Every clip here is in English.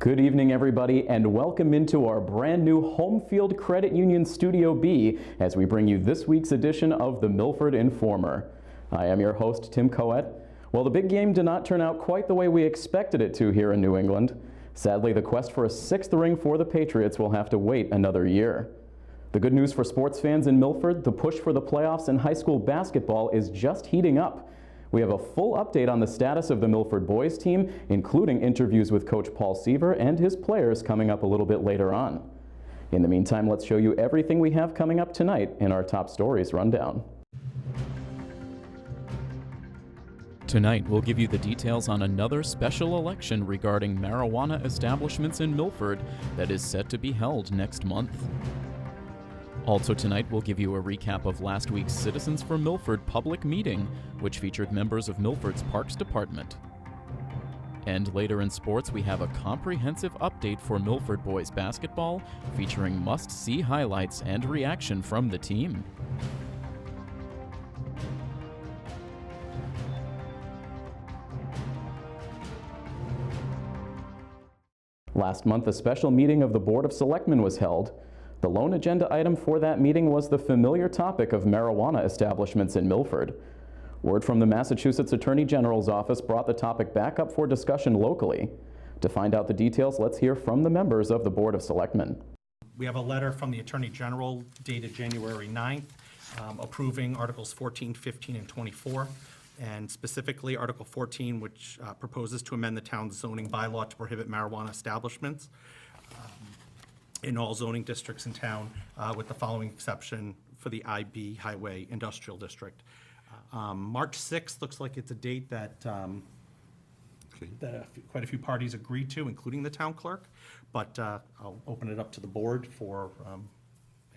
Good evening, everybody, and welcome into our brand new Home Field Credit Union Studio B as we bring you this week's edition of the Milford Informer. I am your host, Tim Coet. Well, the big game did not turn out quite the way we expected it to here in New England. Sadly, the quest for a sixth ring for the Patriots will have to wait another year. The good news for sports fans in Milford, the push for the playoffs in high school basketball is just heating up. We have a full update on the status of the Milford boys team, including interviews with Coach Paul Seaver and his players coming up a little bit later on. In the meantime, let's show you everything we have coming up tonight in our top stories rundown. Tonight, we'll give you the details on another special election regarding marijuana establishments in Milford that is set to be held next month. Also tonight, we'll give you a recap of last week's Citizens for Milford public meeting, which featured members of Milford's Parks Department. And later in sports, we have a comprehensive update for Milford boys basketball, featuring must-see highlights and reaction from the team. Last month, a special meeting of the Board of Selectmen was held. The lone agenda item for that meeting was the familiar topic of marijuana establishments in Milford. Word from the Massachusetts Attorney General's office brought the topic back up for discussion locally. To find out the details, let's hear from the members of the Board of Selectmen. We have a letter from the Attorney General dated January 9th approving Articles 14, 15, and 24. And specifically Article 14, which proposes to amend the town's zoning bylaw to prohibit marijuana establishments in all zoning districts in town, with the following exception for the IB Highway Industrial District. March 6th looks like it's a date that, quite a few parties agreed to, including the town clerk, but I'll open it up to the board for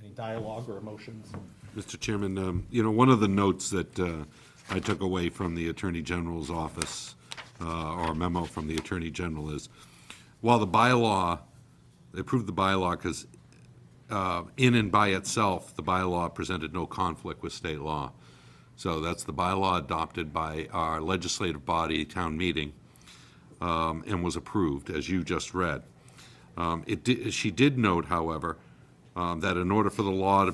any dialogue or emotions. Mr. Chairman, one of the notes that I took away from the Attorney General's office, or a memo from the Attorney General, is while the bylaw, they approved the bylaw because in and by itself, the bylaw presented no conflict with state law. So that's the bylaw adopted by our legislative body, town meeting, and was approved, as you just read. She did note, however, that in order for the law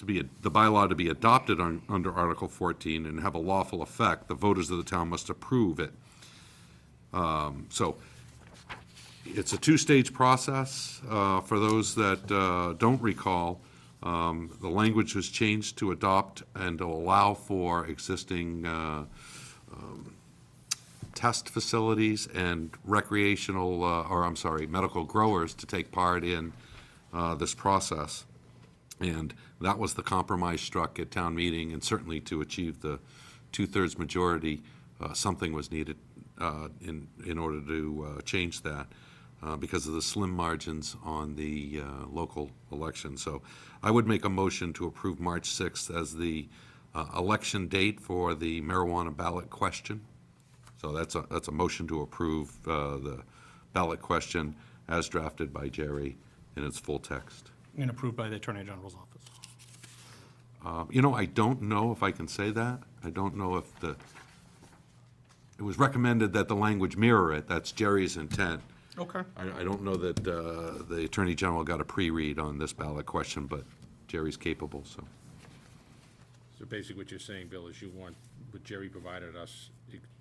the bylaw to be adopted under Article 14 and have a lawful effect, the voters of the town must approve it. So it's a two-stage process. For those that don't recall, the language was changed to adopt and to allow for existing test facilities and medical growers to take part in this process. And that was the compromise struck at town meeting, and certainly to achieve the two-thirds majority, something was needed in order to change that because of the slim margins on the local election. So I would make a motion to approve March 6th as the election date for the marijuana ballot question. So that's a motion to approve the ballot question as drafted by Jerry in its full text. And approved by the Attorney General's office. I don't know if I can say that. I don't know if it was recommended that the language mirror it. That's Jerry's intent. Okay. I don't know that the Attorney General got a pre-read on this ballot question, but Jerry's capable, so. So basically what you're saying, Bill, is you want what Jerry provided us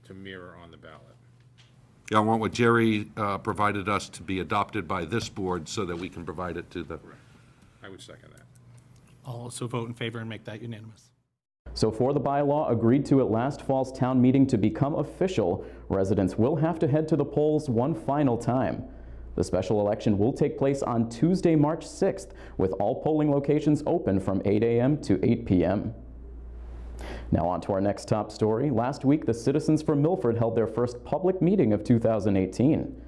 to mirror on the ballot. Yeah, I want what Jerry provided us to be adopted by this board so that we can provide it to the. Correct. I would second that. I'll also vote in favor and make that unanimous. So for the bylaw agreed to at last fall's town meeting to become official, residents will have to head to the polls one final time. The special election will take place on Tuesday, March 6th, with all polling locations open from 8 a.m. to 8 p.m. Now on to our next top story. Last week, the Citizens for Milford held their first public meeting of 2018.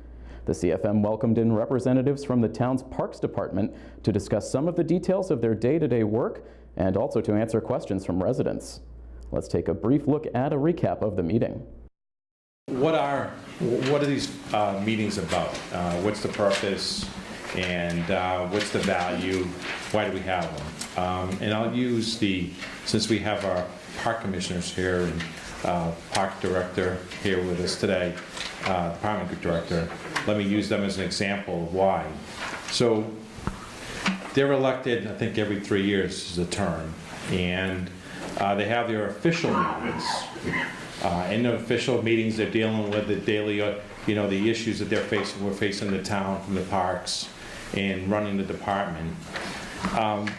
The CFM welcomed in representatives from the town's Parks Department to discuss some of the details of their day-to-day work and also to answer questions from residents. Let's take a brief look at a recap of the meeting. What are these meetings about? What's the purpose, and what's the value? Why do we have them? And I'll use since we have our park commissioners here and park director here with us today, department director, let me use them as an example of why. So they're elected, I think, every 3 years is a term, and they have their official meetings. In the official meetings, they're dealing with the daily, the issues that we're facing the town from the parks and running the department.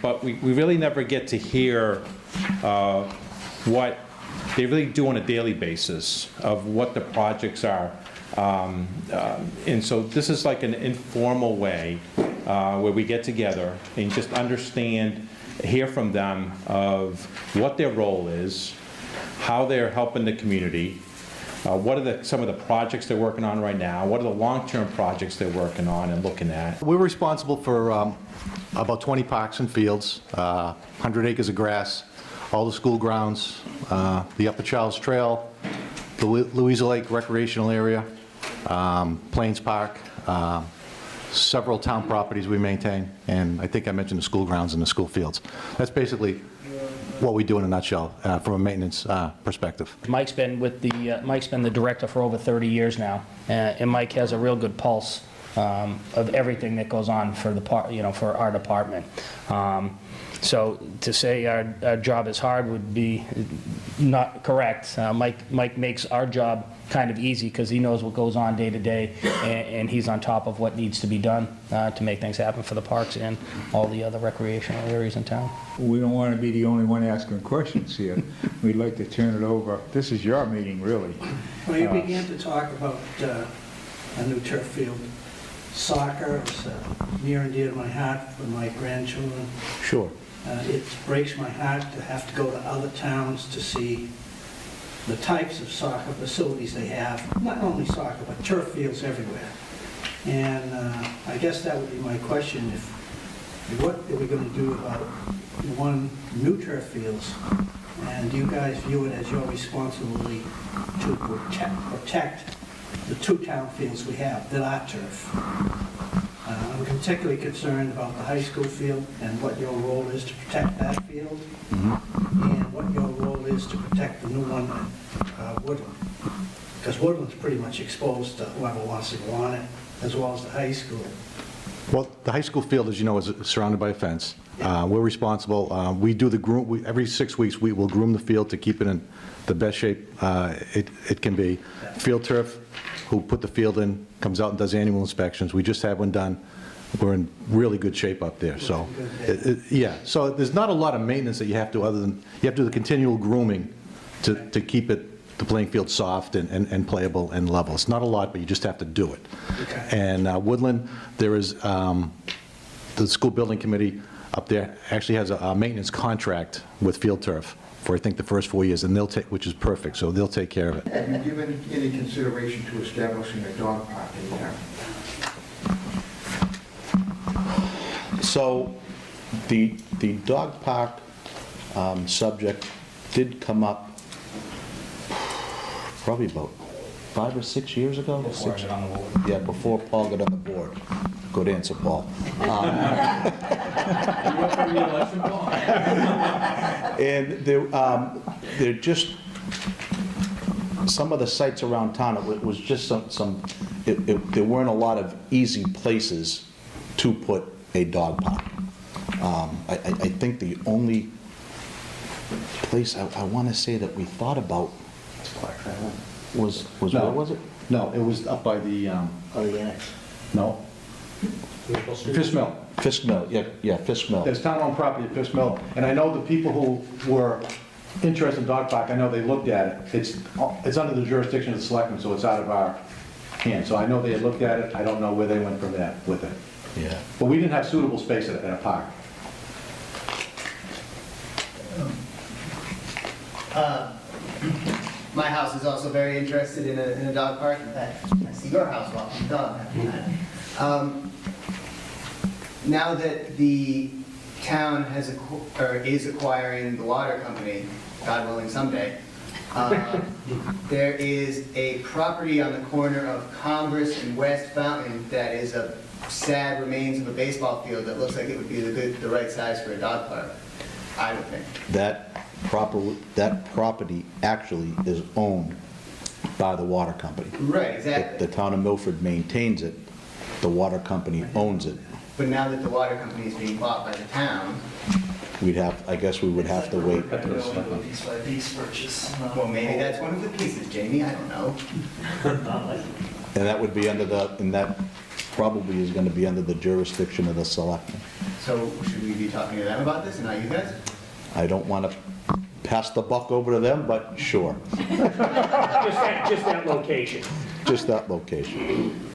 But we really never get to hear what they really do on a daily basis of what the projects are. And so this is like an informal way where we get together and just understand, hear from them of what their role is, how they're helping the community, what are some of the projects they're working on right now, what are the long-term projects they're working on and looking at. We're responsible for about 20 parks and fields, 100 acres of grass, all the school grounds, the Upper Charles Trail, the Louisa Lake Recreational Area, Plains Park, several town properties we maintain, and I think I mentioned the school grounds and the school fields. That's basically what we do in a nutshell from a maintenance perspective. Mike's been the director for over 30 years now, and Mike has a real good pulse of everything that goes on for for our department. So to say our job is hard would be not correct. Mike makes our job kind of easy because he knows what goes on day to day, and he's on top of what needs to be done to make things happen for the parks and all the other recreational areas in town. We don't want to be the only one asking questions here. We'd like to turn it over. This is your meeting, really. Well, you began to talk about a new turf field. Soccer is near and dear to my heart for my grandchildren. Sure. It breaks my heart to have to go to other towns to see the types of soccer facilities they have, not only soccer, but turf fields everywhere. And I guess that would be my question, what are we going to do about new turf fields? And do you guys view it as your responsibility to protect the two town fields we have that are turf? I'm particularly concerned about the high school field and what your role is to protect that field, and what your role is to protect the new one at Woodland. Because Woodland's pretty much exposed to whoever wants to go on it, as well as the high school. Well, the high school field, as you know, is surrounded by a fence. We're responsible. We do the groom. Every 6 weeks, we will groom the field to keep it in the best shape it can be. Field Turf, who put the field in, comes out and does annual inspections. We just had one done. We're in really good shape up there. So, yeah. So there's not a lot of maintenance that you have to, other than you have to do the continual grooming to keep the playing field soft and playable and level. It's not a lot, but you just have to do it. Okay. And Woodland, there is the school building committee up there actually has a maintenance contract with Field Turf for I think the first 4 years, and they'll take, which is perfect. So they'll take care of it. Have you given any consideration to establishing a dog park in town? So the dog park subject did come up probably about 5 or 6 years ago. Before I got on the board. Yeah, before Paul got on the board. Good answer, Paul. And they're just, some of the sites around town, it was just there weren't a lot of easy places to put a dog park. I think the only place I want to say that we thought about was where was it? No, it was up by the, no. Fisk Mill. Fisk Mill, yeah, Fisk Mill. There's town-owned property at Fisk Mill, and I know the people who were interested in dog park, I know they looked at it. It's under the jurisdiction of the selectmen, so it's out of our hands. So I know they had looked at it, I don't know where they went from that with it. Yeah. But we didn't have suitable space at a park. My house is also very interested in a dog park. In fact, I see your house walking the dog half the time. Now that the town is acquiring the water company, God willing someday, there is a property on the corner of Congress and West Fountain that is a sad remains of a baseball field that looks like it would be the right size for a dog park, I would think. That property actually is owned by the water company. Right, exactly. The town of Milford maintains it, the water company owns it. But now that the water company is being bought by the town, I guess we would have to wait. Piece by piece purchase. well, maybe that's one of the pieces, Jamie, I don't know. And that would be and that probably is going to be under the jurisdiction of the selectmen. So should we be talking to them about this and not you guys? I don't want to pass the buck over to them, but sure, Just that location. just that location.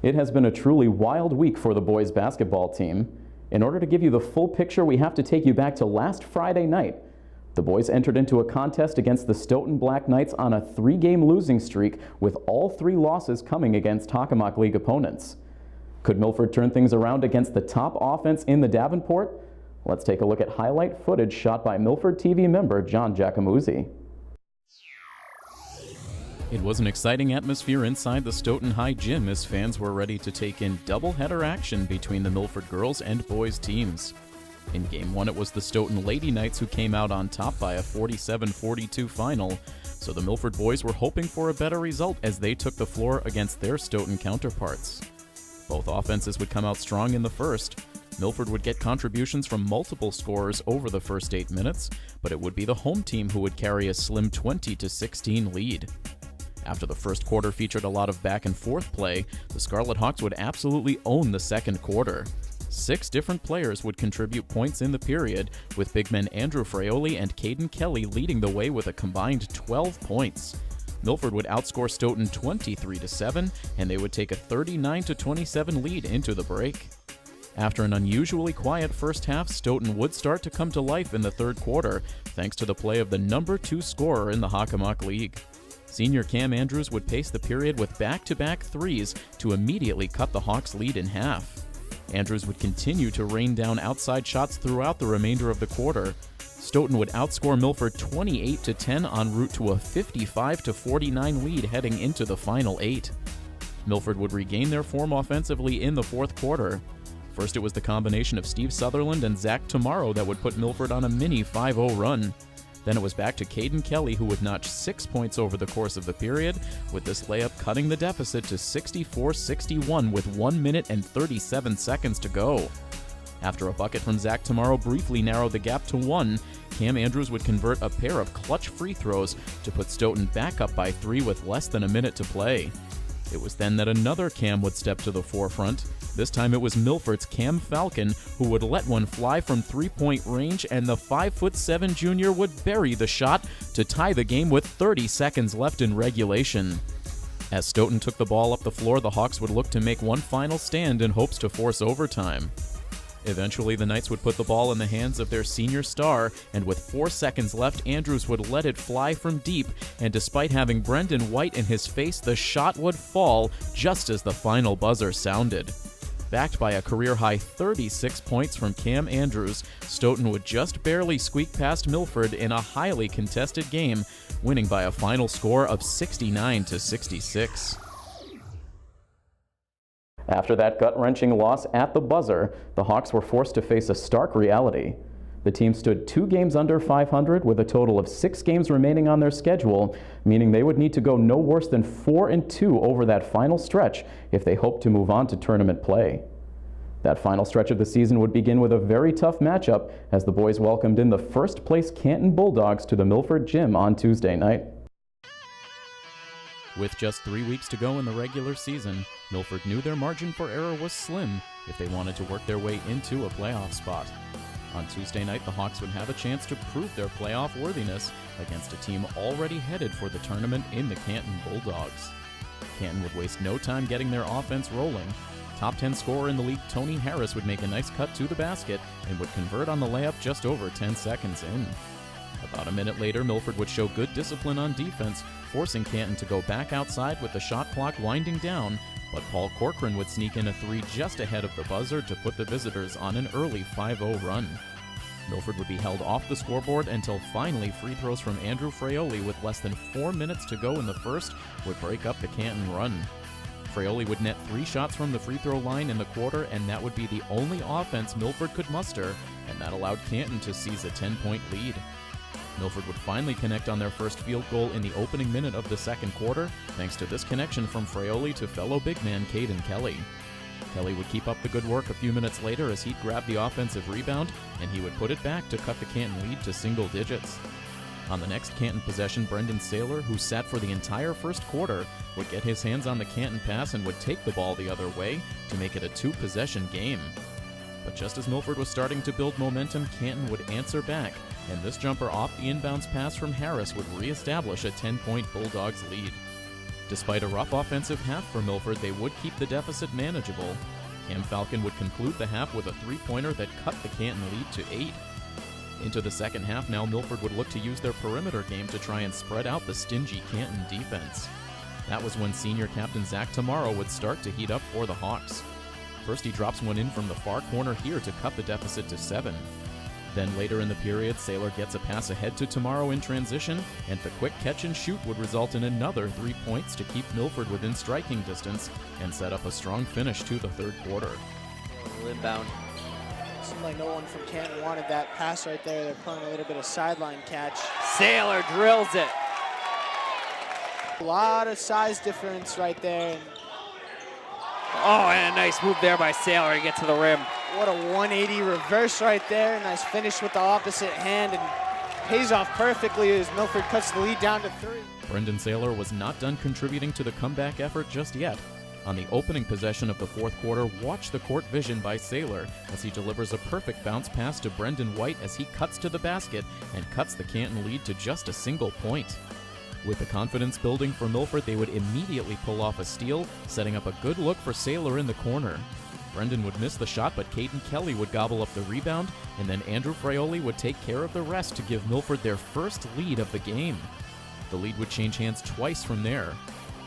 It has been a truly wild week for the boys basketball team. In order to give you the full picture, we have to take you back to last Friday night. The boys entered into a contest against the Stoughton Black Knights on a 3-game losing streak, with all 3 losses coming against Hockomock League opponents. Could Milford turn things around against the top offense in the Davenport? Let's take a look at highlight footage shot by Milford TV member John Giacomuzzi. It was an exciting atmosphere inside the Stoughton High Gym as fans were ready to take in doubleheader action between the Milford girls and boys teams. In Game 1, it was the Stoughton Lady Knights who came out on top by a 47-42 final, so the Milford boys were hoping for a better result as they took the floor against their Stoughton counterparts. Both offenses would come out strong in the first. Milford would get contributions from multiple scorers over the first 8 minutes, but it would be the home team who would carry a slim 20-16 lead. After the first quarter featured a lot of back-and-forth play, the Scarlet Hawks would absolutely own the second quarter. 6 different players would contribute points in the period, with big men Andrew Fraioli and Caden Kelly leading the way with a combined 12 points. Milford would outscore Stoughton 23-7, and they would take a 39-27 lead into the break. After an unusually quiet first half, Stoughton would start to come to life in the third quarter, thanks to the play of the number 2 scorer in the Hockomock League. Senior Cam Andrews would pace the period with back-to-back threes to immediately cut the Hawks' lead in half. Andrews would continue to rain down outside shots throughout the remainder of the quarter. Stoughton would outscore Milford 28-10 en route to a 55-49 lead heading into the final 8. Milford would regain their form offensively in the fourth quarter. First, it was the combination of Steve Sutherland and Zach Tomorrow that would put Milford on a mini 5-0 run. Then it was back to Caden Kelly, who would notch 6 points over the course of the period, with this layup cutting the deficit to 64-61 with 1 minute and 37 seconds to go. After a bucket from Zach Tomorrow briefly narrowed the gap to 1, Cam Andrews would convert a pair of clutch free throws to put Stoughton back up by 3 with less than a minute to play. It was then that another Cam would step to the forefront. This time it was Milford's Cam Falcon who would let one fly from 3-point range, and the 5'7" junior would bury the shot to tie the game with 30 seconds left in regulation. As Stoughton took the ball up the floor, the Hawks would look to make one final stand in hopes to force overtime. Eventually, the Knights would put the ball in the hands of their senior star, and with 4 seconds left, Andrews would let it fly from deep, and despite having Brendan White in his face, the shot would fall just as the final buzzer sounded. Backed by a career-high 36 points from Cam Andrews, Stoughton would just barely squeak past Milford in a highly contested game, winning by a final score of 69-66. After that gut-wrenching loss at the buzzer, the Hawks were forced to face a stark reality. The team stood 2 games under 500 with a total of 6 games remaining on their schedule, meaning they would need to go no worse than 4-2 over that final stretch if they hoped to move on to tournament play. That final stretch of the season would begin with a very tough matchup as the boys welcomed in the first-place Canton Bulldogs to the Milford Gym on Tuesday night. With just 3 weeks to go in the regular season, Milford knew their margin for error was slim if they wanted to work their way into a playoff spot. On Tuesday night, the Hawks would have a chance to prove their playoff worthiness against a team already headed for the tournament in the Canton Bulldogs. Canton would waste no time getting their offense rolling. Top 10 scorer in the league Tony Harris would make a nice cut to the basket and would convert on the layup just over 10 seconds in. About a minute later, Milford would show good discipline on defense, forcing Canton to go back outside with the shot clock winding down, but Paul Corcoran would sneak in a 3 just ahead of the buzzer to put the visitors on an early 5-0 run. Milford would be held off the scoreboard until finally free throws from Andrew Fraioli with less than 4 minutes to go in the first would break up the Canton run. Fraioli would net 3 shots from the free throw line in the quarter, and that would be the only offense Milford could muster, and that allowed Canton to seize a 10-point lead. Milford would finally connect on their first field goal in the opening minute of the second quarter, thanks to this connection from Fraioli to fellow big man Caden Kelly. Kelly would keep up the good work a few minutes later as he'd grab the offensive rebound, and he would put it back to cut the Canton lead to single digits. On the next Canton possession, Brendan Saylor, who sat for the entire first quarter, would get his hands on the Canton pass and would take the ball the other way to make it a 2-possession game. But just as Milford was starting to build momentum, Canton would answer back, and this jumper off the inbounds pass from Harris would reestablish a 10-point Bulldogs lead. Despite a rough offensive half for Milford, they would keep the deficit manageable. Cam Falcon would conclude the half with a 3-pointer that cut the Canton lead to 8. Into the second half now, Milford would look to use their perimeter game to try and spread out the stingy Canton defense. That was when senior captain Zach Tamaro would start to heat up for the Hawks. First, he drops one in from the far corner here to cut the deficit to 7. Then later in the period, Saylor gets a pass ahead to Tamaro in transition, and the quick catch and shoot would result in another 3 points to keep Milford within striking distance and set up a strong finish to the third quarter. Inbound. Seemed like no one from Canton wanted that pass right there. They're playing a little bit of sideline catch. Saylor drills it. A lot of size difference right there. Oh, and a nice move there by Saylor to get to the rim. What a 180 reverse right there. Nice finish with the opposite hand, and pays off perfectly as Milford cuts the lead down to 3. Brendan Saylor was not done contributing to the comeback effort just yet. On the opening possession of the fourth quarter, watch the court vision by Saylor as he delivers a perfect bounce pass to Brendan White as he cuts to the basket and cuts the Canton lead to just a single point. With the confidence building for Milford, they would immediately pull off a steal, setting up a good look for Saylor in the corner. Brendan would miss the shot, but Caden Kelly would gobble up the rebound, and then Andrew Fraioli would take care of the rest to give Milford their first lead of the game. The lead would change hands twice from there.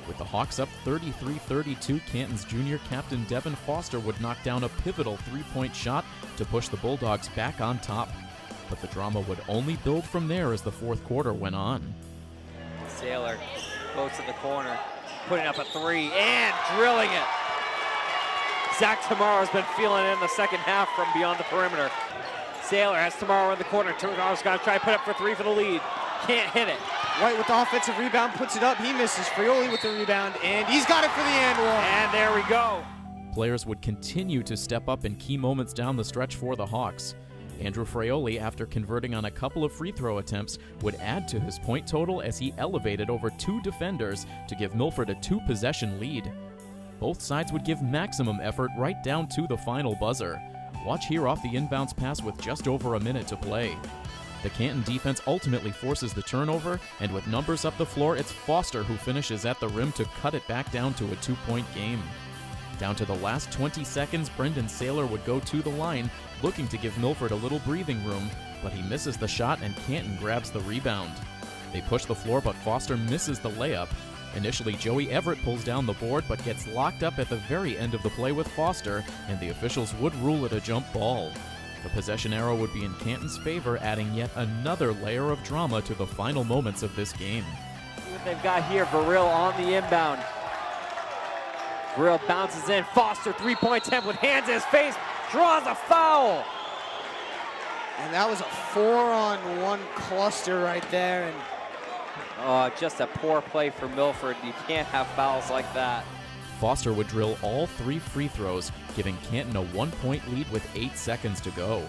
With the Hawks up 33-32, Canton's junior captain Devin Foster would knock down a pivotal 3-point shot to push the Bulldogs back on top. But the drama would only build from there as the fourth quarter went on. Saylor goes to the corner, putting up a 3 and drilling it. Zach Tamaro's been feeling it in the second half from beyond the perimeter. Saylor has Tamaro in the corner. Tamaro's got to try to put up for 3 for the lead. Can't hit it. White with the offensive rebound, puts it up. He misses. Fraioli with the rebound, and he's got it for the and one. And there we go. Players would continue to step up in key moments down the stretch for the Hawks. Andrew Fraioli, after converting on a couple of free throw attempts, would add to his point total as he elevated over 2 defenders to give Milford a 2-possession lead. Both sides would give maximum effort right down to the final buzzer. Watch here off the inbounds pass with just over a minute to play. The Canton defense ultimately forces the turnover, and with numbers up the floor, it's Foster who finishes at the rim to cut it back down to a 2-point game. Down to the last 20 seconds, Brendan Saylor would go to the line, looking to give Milford a little breathing room, but he misses the shot and Canton grabs the rebound. They push the floor, but Foster misses the layup. Initially, Joey Everett pulls down the board, but gets locked up at the very end of the play with Foster, and the officials would rule it a jump ball. The possession arrow would be in Canton's favor, adding yet another layer of drama to the final moments of this game. See what they've got here. Verrill on the inbound. Verrill bounces in. Foster, 3-point attempt with hands in his face. Draws a foul. And that was a 4-on-1 cluster right there. And just a poor play for Milford. You can't have fouls like that. Foster would drill all 3 free throws, giving Canton a 1-point lead with 8 seconds to go.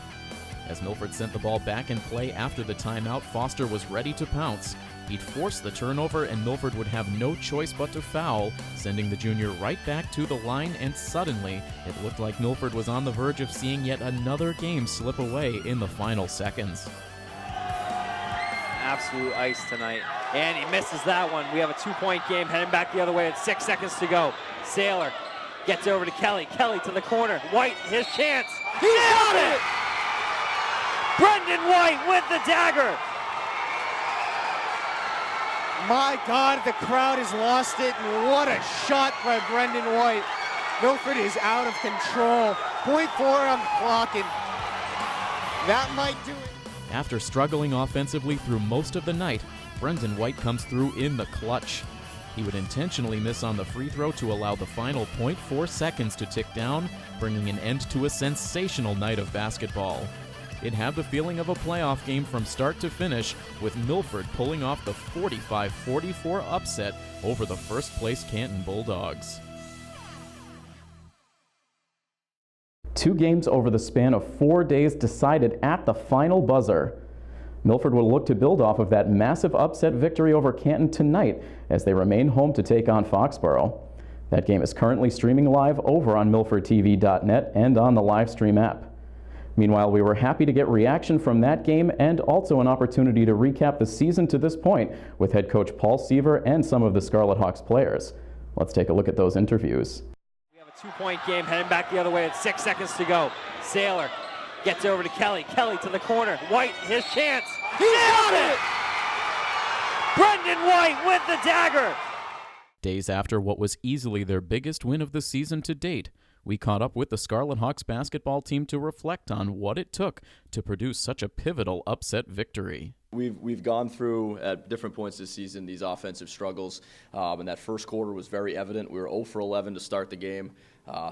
As Milford sent the ball back in play after the timeout, Foster was ready to pounce. He'd force the turnover, and Milford would have no choice but to foul, sending the junior right back to the line, and suddenly, it looked like Milford was on the verge of seeing yet another game slip away in the final seconds. Absolute ice tonight. And he misses that one. We have a 2-point game heading back the other way at 6 seconds to go. Saylor gets over to Kelly. Kelly to the corner. White, his chance. He got it! Brendan White with the dagger. My God, the crowd has lost it. And what a shot by Brendan White. Milford is out of control. .4 on the clock. And That might do it. After struggling offensively through most of the night, Brendan White comes through in the clutch. He would intentionally miss on the free throw to allow the final 0.4 seconds to tick down, bringing an end to a sensational night of basketball. It had the feeling of a playoff game from start to finish, with Milford pulling off the 45-44 upset over the first-place Canton Bulldogs. 2 games over the span of 4 days decided at the final buzzer. Milford will look to build off of that massive upset victory over Canton tonight as they remain home to take on Foxborough. That game is currently streaming live over on milfordtv.net and on the live stream app. Meanwhile, we were happy to get reaction from that game and also an opportunity to recap the season to this point with head coach Paul Seaver and some of the Scarlet Hawks players. Let's take a look at those interviews. We have a 2-point game heading back the other way at 6 seconds to go. Saylor gets over to Kelly. Kelly to the corner. White, his chance. He got it! Brendan White with the dagger. Days after what was easily their biggest win of the season to date, we caught up with the Scarlet Hawks basketball team to reflect on what it took to produce such a pivotal upset victory. We've gone through at different points this season these offensive struggles, and that first quarter was very evident. We were 0 for 11 to start the game.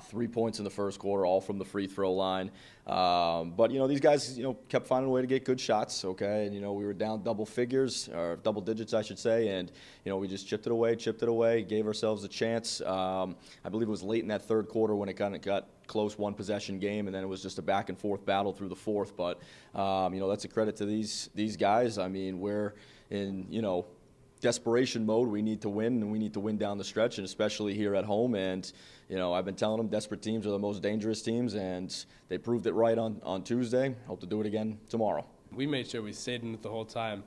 3 points in the first quarter, all from the free throw line. But, these guys, kept finding a way to get good shots, okay? And, we were down double figures, or double digits, I should say, and, we just chipped it away, gave ourselves a chance. I believe it was late in that third quarter when it kind of got close, one-possession game, and then it was just a back-and-forth battle through the fourth. But, that's a credit to these guys. I mean, we're in, desperation mode. We need to win, and we need to win down the stretch, and especially here at home. And, I've been telling them desperate teams are the most dangerous teams, and they proved it right on Tuesday. Hope to do it again tomorrow. We made sure we stayed in it the whole time.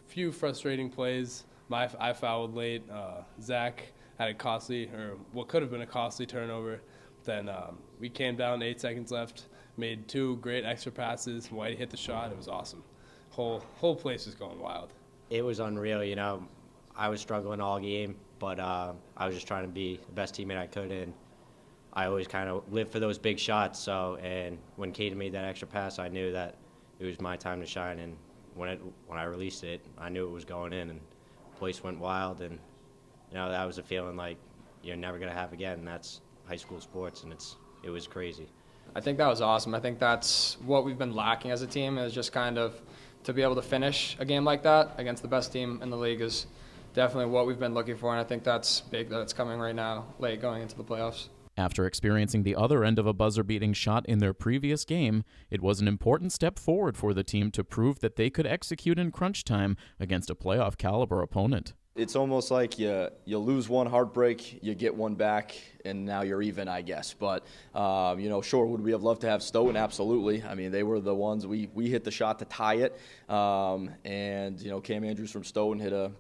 Few frustrating plays. I fouled late. Zach had a costly, or what could have been a costly turnover. Then we came down 8 seconds left, made 2 great extra passes. White hit the shot. It was awesome. Whole place was going wild. It was unreal, I was struggling all game, but I was just trying to be the best teammate I could, and I always kind of live for those big shots. And when Caden made that extra pass, I knew that it was my time to shine, and when I released it, I knew it was going in, and the place went wild, and that was a feeling like you're never going to have again, and that's high school sports, and it was crazy. I think that was awesome. I think that's what we've been lacking as a team, is just kind of to be able to finish a game like that against the best team in the league is definitely what we've been looking for, and I think that's big that it's coming right now, late going into the playoffs. After experiencing the other end of a buzzer-beating shot in their previous game, it was an important step forward for the team to prove that they could execute in crunch time against a playoff-caliber opponent. It's almost like you lose one heartbreak, you get one back, and now you're even, I guess. But, sure, would we have loved to have Stoughton? Absolutely. I mean, they were the ones, we hit the shot to tie it. And Cam Andrews from Stoughton hit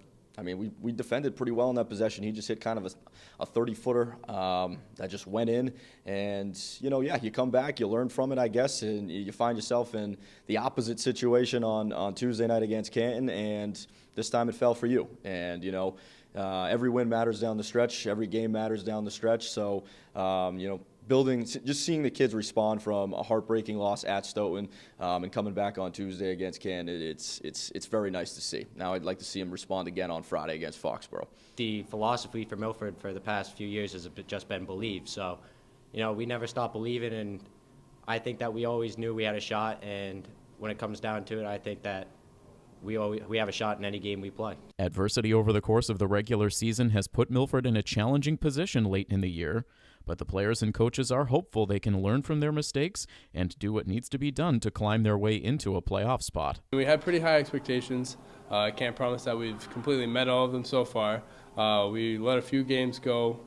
we defended pretty well in that possession. He just hit kind of a 30-footer that just went in. And, you come back, you learn from it, I guess, and you find yourself in the opposite situation on Tuesday night against Canton, and this time it fell for you. And, every win matters down the stretch. Every game matters down the stretch. So, just seeing the kids respond from a heartbreaking loss at Stoughton and coming back on Tuesday against Canton, it's very nice to see. Now I'd like to see them respond again on Friday against Foxborough. The philosophy for Milford for the past few years has just been believe. So, we never stop believing, and I think that we always knew we had a shot, and when it comes down to it, I think that we have a shot in any game we play. Adversity over the course of the regular season has put Milford in a challenging position late in the year, but the players and coaches are hopeful they can learn from their mistakes and do what needs to be done to climb their way into a playoff spot. We had pretty high expectations. I can't promise that we've completely met all of them so far. We let a few games go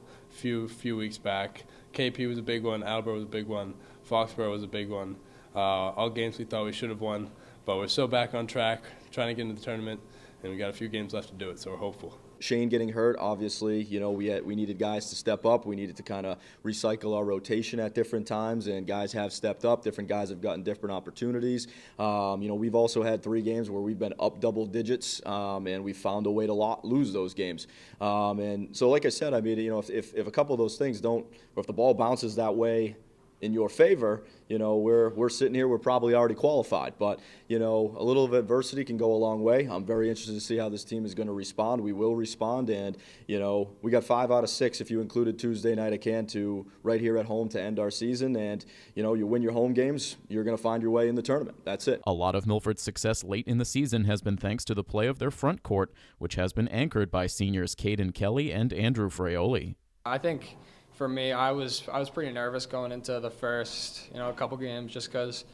a few weeks back. KP was a big one, Attleboro was a big one, Foxborough was a big one. All games we thought we should have won, but we're still back on track, trying to get into the tournament, and we got a few games left to do it, so we're hopeful. Shane getting hurt, obviously, we needed guys to step up. We needed to kind of recycle our rotation at different times, and guys have stepped up. Different guys have gotten different opportunities. We've also had 3 games where we've been up double digits, and we've found a way to lose those games. And so, like I said, if a couple of those things don't, or if the ball bounces that way in your favor, we're sitting here, we're probably already qualified. But, a little of adversity can go a long way. I'm very interested to see how this team is going to respond. We will respond, and, we got 5 out of 6 if you included Tuesday night at Cantu right here at home to end our season. And, you win your home games, you're going to find your way in the tournament. That's it. A lot of Milford's success late in the season has been thanks to the play of their front court, which has been anchored by seniors Caden Kelly and Andrew Fraioli. I think for me, I was pretty nervous going into the first, couple games just because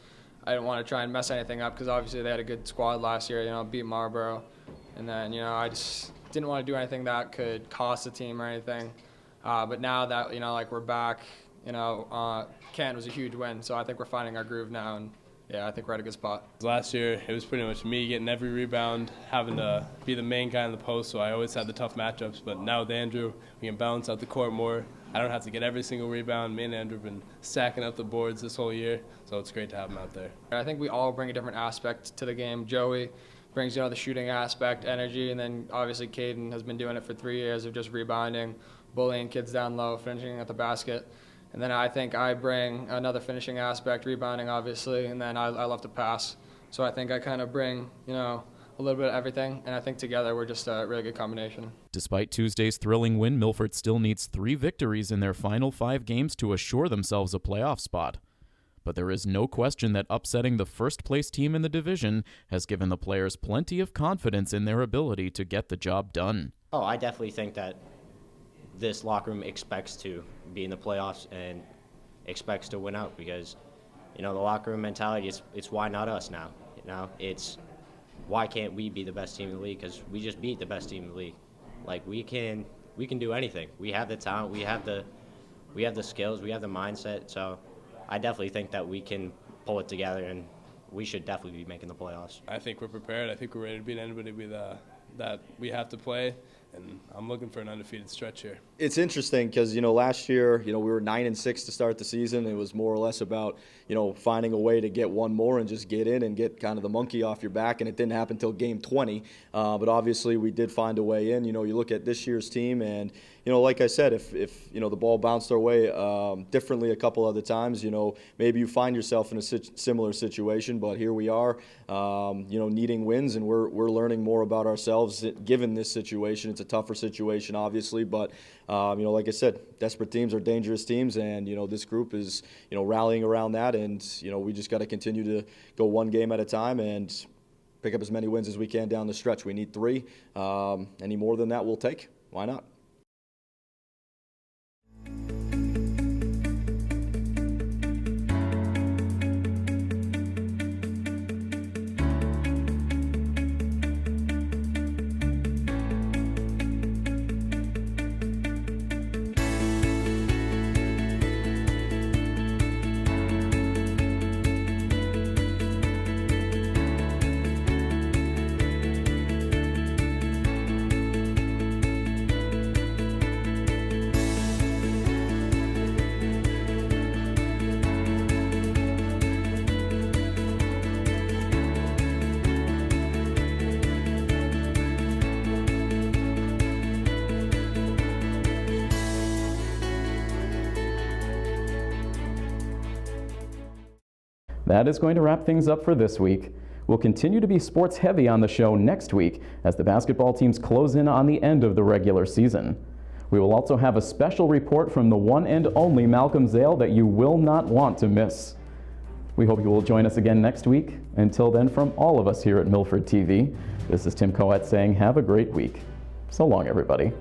I didn't want to try and mess anything up because obviously they had a good squad last year, beat Marlboro. And then, I just didn't want to do anything that could cost the team or anything. But now that, we're back, Canton was a huge win, so I think we're finding our groove now, and yeah, I think we're at a good spot. Last year, it was pretty much me getting every rebound, having to be the main guy in the post, so I always had the tough matchups. But now with Andrew, we can balance out the court more. I don't have to get every single rebound. Me and Andrew have been stacking up the boards this whole year, so it's great to have him out there. I think we all bring a different aspect to the game. Joey brings, the shooting aspect, energy, and then obviously Caden has been doing it for 3 years of just rebounding, bullying kids down low, finishing at the basket. And then I think I bring another finishing aspect, rebounding obviously, and then I love to pass. So I think I kind of bring, a little bit of everything, and I think together we're just a really good combination. Despite Tuesday's thrilling win, Milford still needs 3 victories in their final 5 games to assure themselves a playoff spot. But there is no question that upsetting the first-place team in the division has given the players plenty of confidence in their ability to get the job done. Oh, I definitely think that this locker room expects to be in the playoffs and expects to win out because, the locker room mentality, it's why not us now? It's why can't we be the best team in the league? Because we just beat the best team in the league. Like, we can do anything. We have the talent, we have the skills, we have the mindset. So I definitely think that we can pull it together, and we should definitely be making the playoffs. I think we're prepared. I think we're ready to beat anybody that we have to play, and I'm looking for an undefeated stretch here. It's interesting because, last year, we were 9-6 to start the season. It was more or less about, finding a way to get one more and just get in and get kind of the monkey off your back, and it didn't happen until game 20. But obviously we did find a way in. You look at this year's team and, like I said, if the ball bounced our way differently a couple other times, maybe you find yourself in a similar situation. But here we are, needing wins, and we're learning more about ourselves given this situation. It's a tougher situation, obviously, but like I said, desperate teams are dangerous teams, and this group is rallying around that, and we just got to continue to go one game at a time and pick up as many wins as we can down the stretch. We need 3. Any more than that, we'll take. Why not? That is going to wrap things up for this week. We'll continue to be sports heavy on the show next week as the basketball teams close in on the end of the regular season. We will also have a special report from the one and only Malcolm Zale that you will not want to miss. We hope you will join us again next week. Until then, from all of us here at Milford TV, this is Tim Coet saying have a great week. So long, everybody.